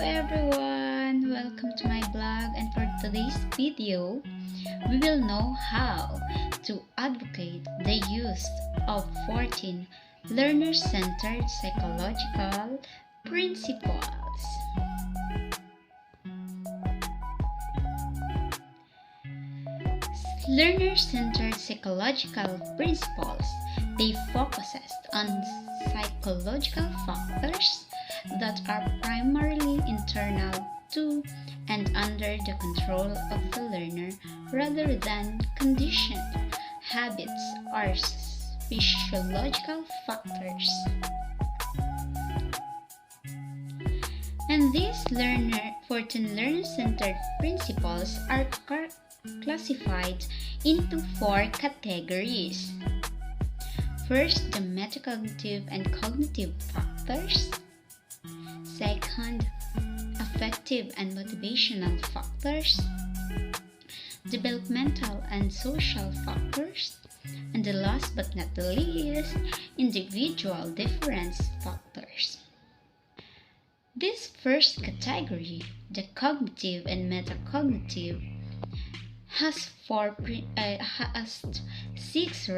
everyone, welcome to my blog, and for today's video, we will know how to advocate the use of 14 learner-centered psychological principles. Learner-centered psychological principles, they focuses on psychological factors that are primarily internal to and under the control of the learner rather than conditioned habits or physiological factors. And these 14 learner-centered principles are classified into 4 categories. First, the metacognitive and cognitive factors. Second, affective and motivational factors. Developmental and social factors. And the last but not the least, individual difference factors. This first category, the cognitive and metacognitive, has 6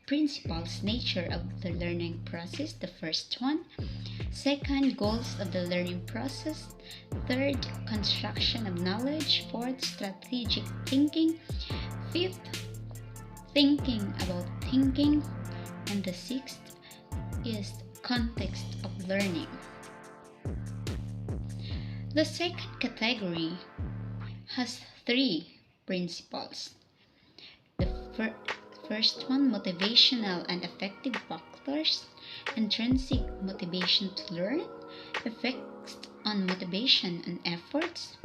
principles. Nature of the learning process, the first one. Second, goals of the learning process. Third, construction of knowledge. Fourth, strategic thinking. Fifth, thinking about thinking. And the sixth is context of learning. The second category has 3 principles. The first one, motivational and affective factors. Intrinsic motivation to learn, effects on motivation and efforts.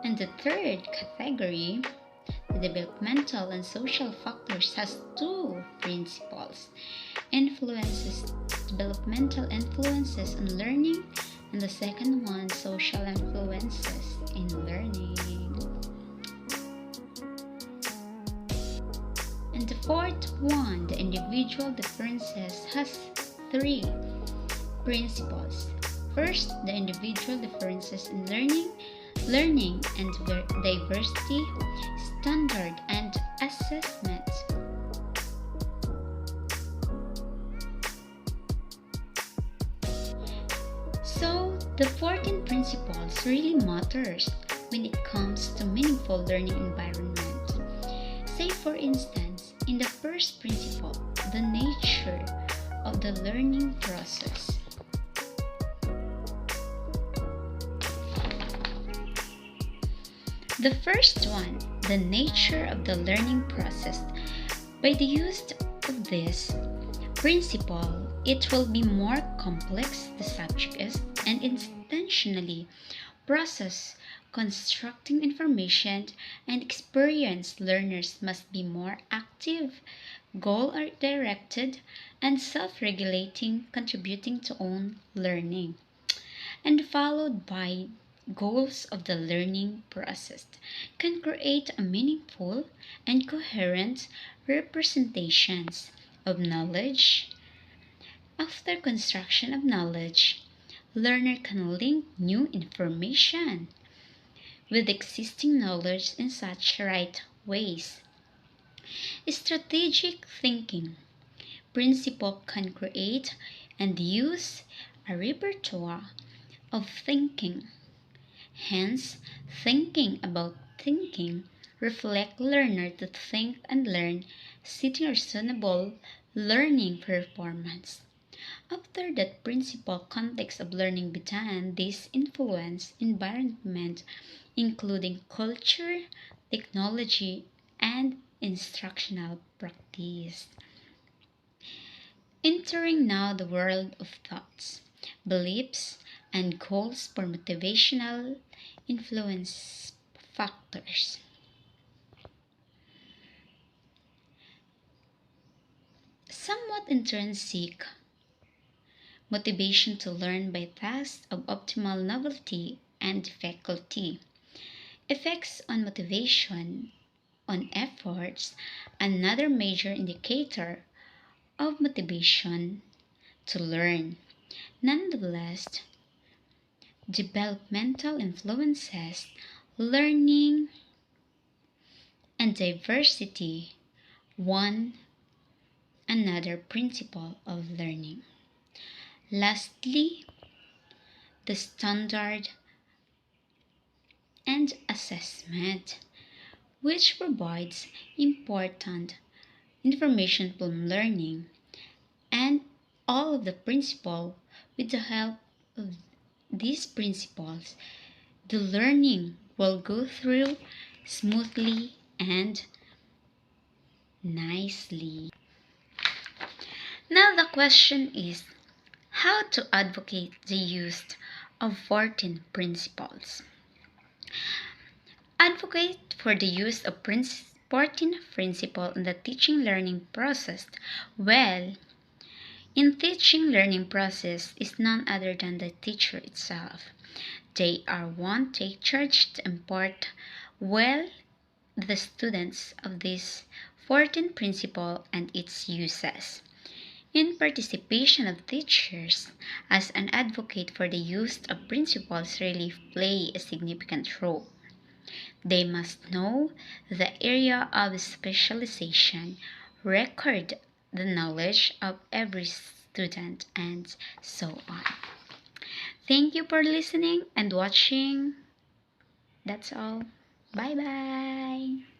And the third category, the developmental and social factors, has 2 principles. Developmental influences on learning, and the second one, social influences in learning. And the fourth one, the individual differences, has 3 principles. First, the individual differences in learning and diversity, standard and assessment. So, the 14 principles really matters when it comes to meaningful learning environment. Say for instance, in the first principle, the nature of the learning process. The first one, the nature of the learning process. By the use of this principle, it will be more complex, the subject is, and intentionally process constructing information, and experienced learners must be more active, goal-directed, and self-regulating, contributing to own learning. And followed by goals of the learning process can create a meaningful and coherent representations of knowledge. After construction of knowledge, learner can link new information with existing knowledge in such right ways. Strategic thinking principle can create and use a repertoire of thinking. Hence, thinking about thinking reflect learner to think and learn, setting reasonable learning performance. After that principal, context of learning began, this influence environment including culture, technology, and instructional practice. Entering now the world of thoughts, beliefs, and goals for motivational influence factors. Somewhat intrinsic motivation to learn by tasks of optimal novelty and difficulty. Effects on motivation on efforts, another major indicator of motivation to learn. Nonetheless, developmental influences, learning, and diversity, one another principle of learning. Lastly, the standard and assessment, which provides important information from learning and all of the principle. With the help of these principles, the learning will go through smoothly and nicely. Now the question is how to advocate the use of 14 principles. Advocate for the use of 14 principles in the teaching learning process. Well, in teaching learning process is none other than the teacher itself. They are one take charge to impart well the students of this 14 principle and its uses. In participation of teachers as an advocate for the use of principles really play a significant role. They must know the area of specialization, record the knowledge of every student, and so on. Thank you for listening and watching. That's all. Bye bye.